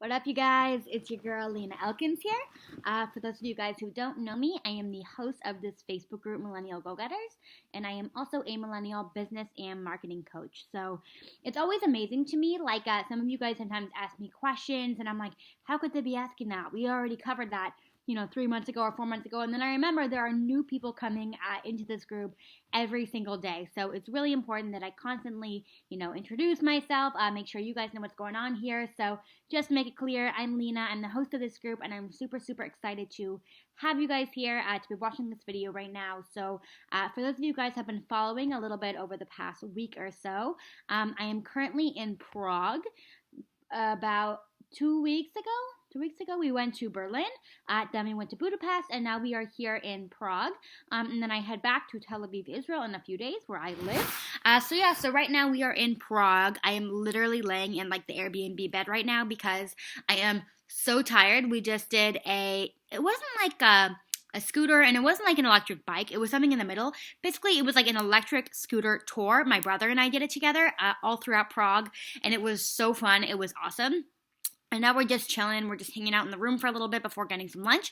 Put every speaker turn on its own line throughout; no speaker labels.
What up, you guys? It's your girl, Lena Elkins here. For those of you guys who don't know me, I am the host of this Facebook group, Millennial Go-Getters, and I am also a millennial business and marketing coach. So it's always amazing to me, some of you guys sometimes ask me questions, and I'm like, how could they be asking that? We already covered that 3 months ago or 4 months ago. And then I remember there are new people coming into this group every single day. So it's really important that I constantly, introduce myself, make sure you guys know what's going on here. So just to make it clear, I'm Lena. I'm the host of this group, and I'm super, super excited to have you guys here to be watching this video right now. So for those of you guys who have been following a little bit over the past week or so, I am currently in Prague. About 2 weeks ago. 2 weeks ago, we went to Berlin. Then we went to Budapest, and now we are here in Prague. And then I head back to Tel Aviv, Israel, in a few days, where I live. So right now we are in Prague. I am literally laying in the Airbnb bed right now because I am so tired. We just did it wasn't like a scooter, and it wasn't like an electric bike. It was something in the middle. Basically, it was like an electric scooter tour. My brother and I did it together all throughout Prague, and it was so fun. It was awesome. And now we're just chilling. We're just hanging out in the room for a little bit before getting some lunch.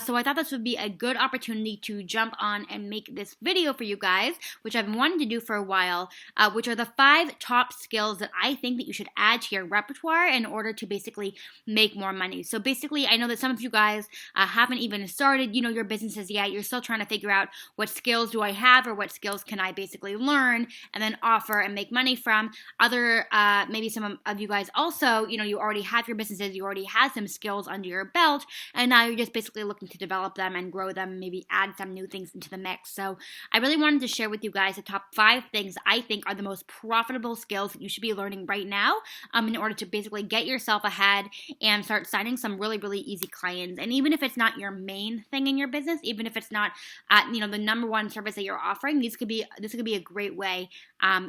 So I thought this would be a good opportunity to jump on and make this video for you guys, which I've been wanting to do for a while, which are the 5 top skills that I think that you should add to your repertoire in order to basically make more money. So basically, I know that some of you guys haven't even started, your businesses yet. You're still trying to figure out what skills do I have, or what skills can I basically learn and then offer and make money from. Maybe some of you guys also, you already have your businesses, you already have some skills under your belt, and now you're just basically looking to develop them and grow them, maybe add some new things into the mix. So I really wanted to share with you guys the top 5 things I think are the most profitable skills that you should be learning right now in order to basically get yourself ahead and start signing some really, really easy clients. And even if it's not your main thing in your business, even if it's not the number one service that you're offering, this could be a great way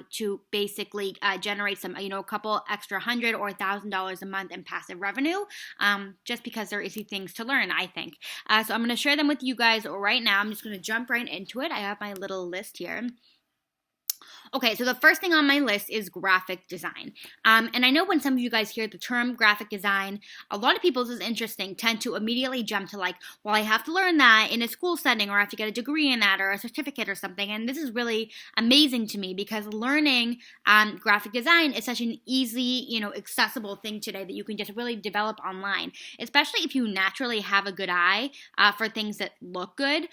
to basically generate some, a couple extra $100 or $1,000 a month in passive revenue, just because they're easy things to learn, I think. So I'm going to share them with you guys right now. I'm just going to jump right into it. I have my little list here. Okay, so the first thing on my list is graphic design. And I know when some of you guys hear the term graphic design, a lot of people, this is interesting, tend to immediately jump to well, I have to learn that in a school setting, or I have to get a degree in that, or a certificate or something. And this is really amazing to me because learning graphic design is such an easy, accessible thing today that you can just really develop online, especially if you naturally have a good eye for things that look good.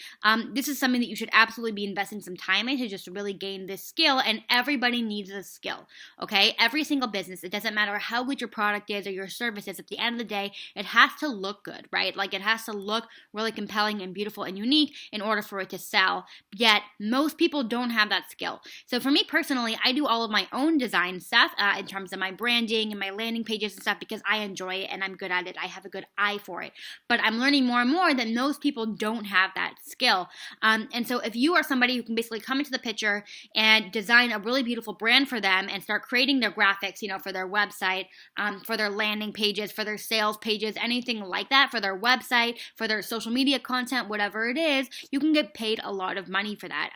This is something that you should absolutely be investing some time in to just really gain this skill. And everybody needs a skill, okay? Every single business, it doesn't matter how good your product is or your service is, at the end of the day, it has to look good, right? It has to look really compelling and beautiful and unique in order for it to sell. Yet, most people don't have that skill. So for me personally, I do all of my own design stuff in terms of my branding and my landing pages and stuff because I enjoy it and I'm good at it. I have a good eye for it. But I'm learning more and more that most people don't have that skill. And so if you are somebody who can basically come into the picture and design a really beautiful brand for them and start creating their graphics, for their website, for their landing pages, for their sales pages, anything like that, for their website, for their social media content, whatever it is, you can get paid a lot of money for that.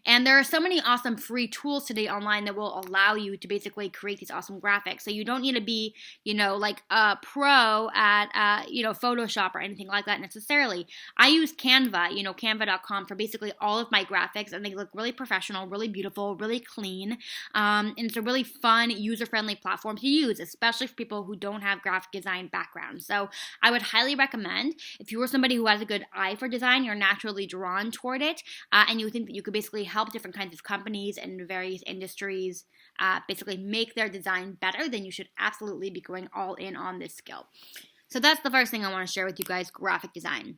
And there are so many awesome free tools today online that will allow you to basically create these awesome graphics. So you don't need to be, a pro at, Photoshop or anything like that necessarily. I use Canva, canva.com for basically all of my graphics, and they look really professional, really beautiful, really clean, and it's a really fun, user-friendly platform to use, especially for people who don't have graphic design backgrounds. So I would highly recommend, if you are somebody who has a good eye for design, you're naturally drawn toward it, and you think that you could basically help different kinds of companies and various industries basically make their design better, then you should absolutely be going all in on this skill. So that's the first thing I want to share with you guys, graphic design.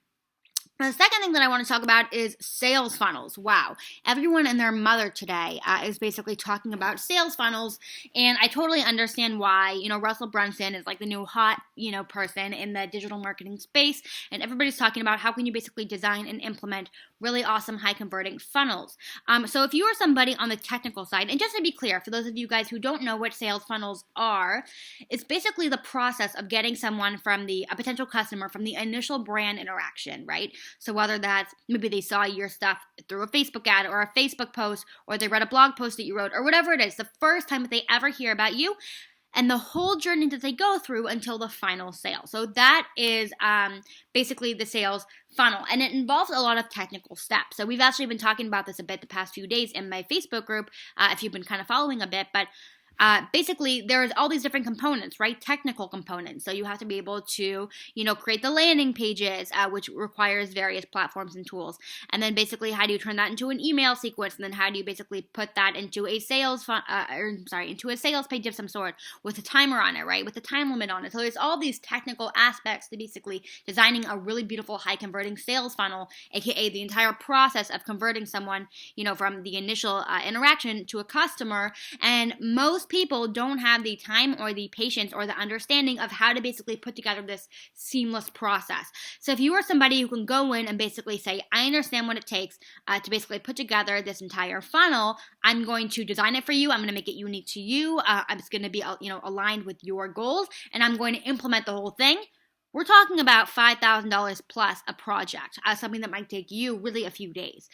The second thing that I want to talk about is sales funnels. Wow. Everyone and their mother today is basically talking about sales funnels, and I totally understand why. Russell Brunson is the new hot, person in the digital marketing space, and everybody's talking about how can you basically design and implement really awesome high converting funnels. So if you are somebody on the technical side, and just to be clear, for those of you guys who don't know what sales funnels are, it's basically the process of getting someone from a potential customer from the initial brand interaction, right? So whether that's maybe they saw your stuff through a Facebook ad or a Facebook post, or they read a blog post that you wrote, or whatever it is, the first time that they ever hear about you, and the whole journey that they go through until the final sale. So that is basically the sales funnel, and it involves a lot of technical steps. So we've actually been talking about this a bit the past few days in my Facebook group, if you've been kind of following a bit, but basically, there's all these different components, right? Technical components. So you have to be able to, create the landing pages, which requires various platforms and tools. And then basically, how do you turn that into an email sequence? And then how do you basically put that into a into a sales page of some sort with a timer on it, right? With a time limit on it. So there's all these technical aspects to basically designing a really beautiful high converting sales funnel, aka the entire process of converting someone, from the initial interaction to a customer. And most people don't have the time or the patience or the understanding of how to basically put together this seamless process. So if you are somebody who can go in and basically say, I understand what it takes to basically put together this entire funnel, I'm going to design it for you. I'm going to make it unique to you. It's going to be, aligned with your goals, and I'm going to implement the whole thing. We're talking about $5,000 plus a project, something that might take you really a few days.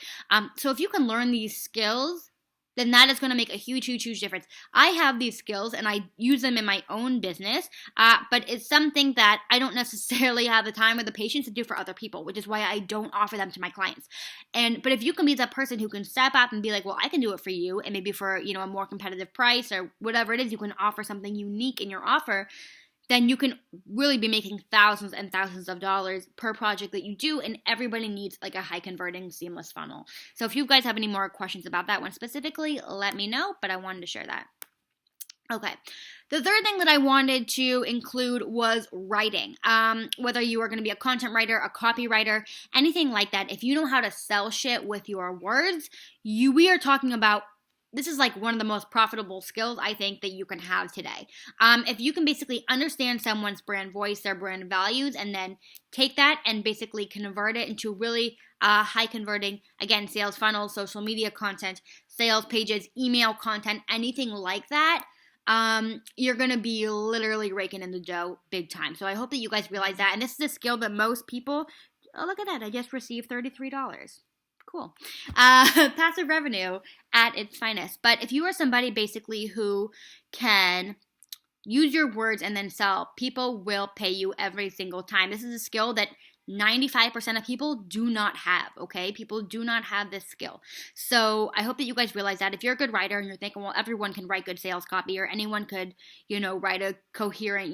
So if you can learn these skills, then that is going to make a huge, huge, huge difference. I have these skills and I use them in my own business, but it's something that I don't necessarily have the time or the patience to do for other people, which is why I don't offer them to my clients. But if you can be that person who can step up and be like, well, I can do it for you, and maybe for, a more competitive price or whatever it is, you can offer something unique in your offer, then you can really be making thousands and thousands of dollars per project that you do, and everybody needs like a high converting seamless funnel. So if you guys have any more questions about that one specifically, let me know, but I wanted to share that. Okay. The third thing that I wanted to include was writing. Whether you are going to be a content writer, a copywriter, anything like that, if you know how to sell shit with your words, we are talking about this is like one of the most profitable skills I think that you can have today. If you can basically understand someone's brand voice, their brand values, and then take that and basically convert it into really high converting, again, sales funnels, social media content, sales pages, email content, anything like that, you're going to be literally raking in the dough big time. So I hope that you guys realize that. And this is a skill that most people, oh, look at that. I just received $33. Cool. Passive revenue at its finest. But if you are somebody basically who can use your words and then sell, people will pay you every single time. This is a skill that 95% of people do not have, okay? People do not have this skill. So I hope that you guys realize that if you're a good writer and you're thinking, well, everyone can write good sales copy, or anyone could, write a coherent,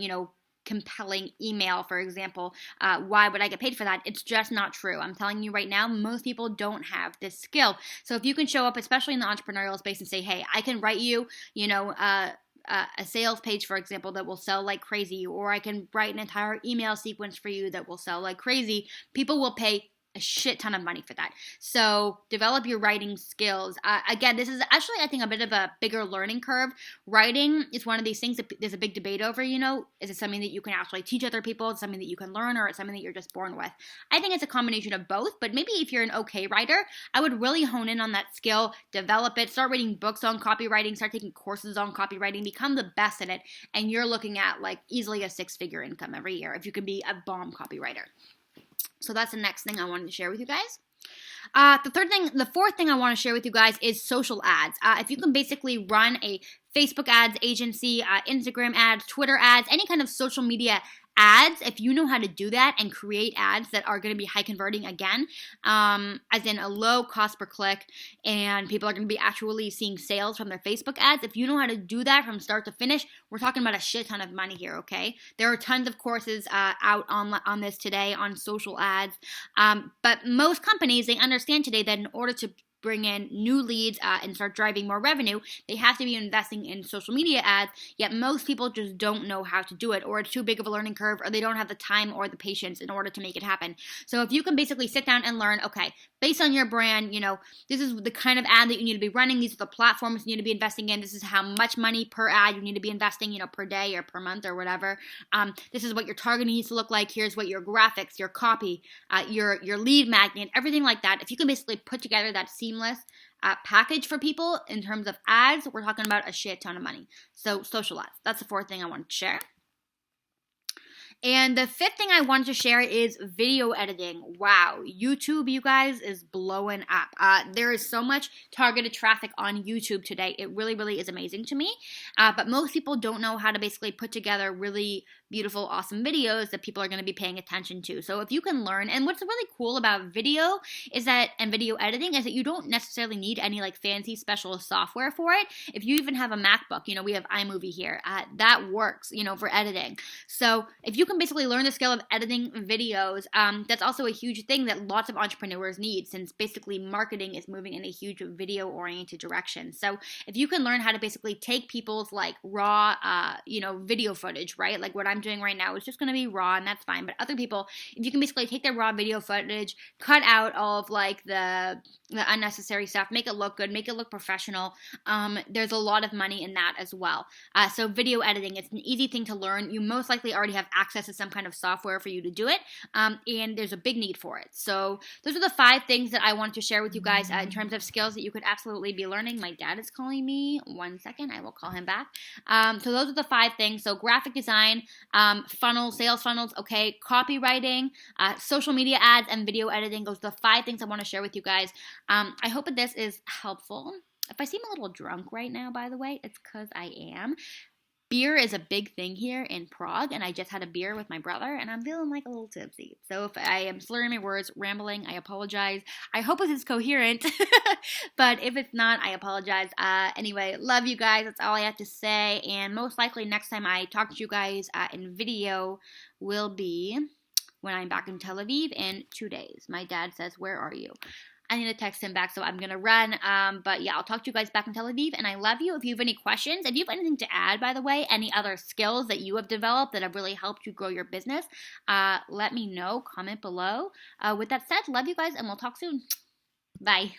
compelling email, for example, why would I get paid for that? It's just not true. I'm telling you right now, most people don't have this skill. So if you can show up, especially in the entrepreneurial space, and say, hey, I can write you, a sales page, for example, that will sell like crazy, or I can write an entire email sequence for you that will sell like crazy, people will pay a shit ton of money for that. So develop your writing skills. Again, this is actually, I think, a bit of a bigger learning curve. Writing is one of these things that there's a big debate over, is it something that you can actually teach other people? It's something that you can learn, or it's something that you're just born with? I think it's a combination of both, but maybe if you're an okay writer, I would really hone in on that skill, develop it, start reading books on copywriting, start taking courses on copywriting, become the best in it, and you're looking at like easily a 6-figure income every year if you can be a bomb copywriter. So that's the next thing I wanted to share with you guys. The fourth thing I want to share with you guys is social ads. If you can basically run a Facebook ads agency, Instagram ads, Twitter ads, any kind of social media ads, if you know how to do that and create ads that are going to be high converting, again, as in a low cost per click, and people are going to be actually seeing sales from their Facebook ads, if you know how to do that from start to finish, we're talking about a shit ton of money here, okay? There are tons of courses out on this today on social ads, but most companies, they understand today that in order to bring in new leads and start driving more revenue, they have to be investing in social media ads, yet most people just don't know how to do it, or it's too big of a learning curve, or they don't have the time or the patience in order to make it happen. So if you can basically sit down and learn, okay, based on your brand, this is the kind of ad that you need to be running, these are the platforms you need to be investing in, this is how much money per ad you need to be investing, per day or per month or whatever. This is what your targeting needs to look like, here's what your graphics, your copy, your lead magnet, everything like that. If you can basically put together that seamless package for people in terms of ads, we're talking about a shit ton of money. So social ads, that's the fourth thing I wanted to share. And the fifth thing I wanted to share is video editing. Wow, YouTube, you guys, is blowing up. There is so much targeted traffic on YouTube today. It really, really is amazing to me. But most people don't know how to basically put together really beautiful, awesome videos that people are going to be paying attention to. So if you can learn, and what's really cool about video is that, and video editing, is that you don't necessarily need any like fancy special software for it. If you even have a MacBook, we have iMovie here, that works, for editing. So if you can basically learn the skill of editing videos, that's also a huge thing that lots of entrepreneurs need, since basically marketing is moving in a huge video-oriented direction. So if you can learn how to basically take people's like raw, video footage, right? Like what I'm doing right now is just going to be raw, and that's fine. But other people, if you can basically take their raw video footage, cut out all of like the unnecessary stuff, make it look good, make it look professional, there's a lot of money in that as well. So video editing, it's an easy thing to learn. You most likely already have access to some kind of software for you to do it, and there's a big need for it. So those are the 5 things that I wanted to share with you guys in terms of skills that you could absolutely be learning. My dad is calling me. 1 second, I will call him back. So those are the 5 things. So graphic design, funnels, sales funnels, okay, copywriting, social media ads, and video editing. Those are the 5 things I want to share with you guys. I hope that this is helpful. If I seem a little drunk right now, by the way, it's because I am. Beer is a big thing here in Prague, and I just had a beer with my brother, and I'm feeling like a little tipsy. So if I am slurring my words, rambling, I apologize. I hope this is coherent, but if it's not, I apologize. Anyway, love you guys. That's all I have to say, and most likely next time I talk to you guys in video will be when I'm back in Tel Aviv in 2 days. My dad says, "Where are you?" I need to text him back, so I'm going to run. But yeah, I'll talk to you guys back in Tel Aviv, and I love you. If you have any questions, if you have anything to add, by the way, any other skills that you have developed that have really helped you grow your business, let me know. Comment below. With that said, love you guys, and we'll talk soon. Bye.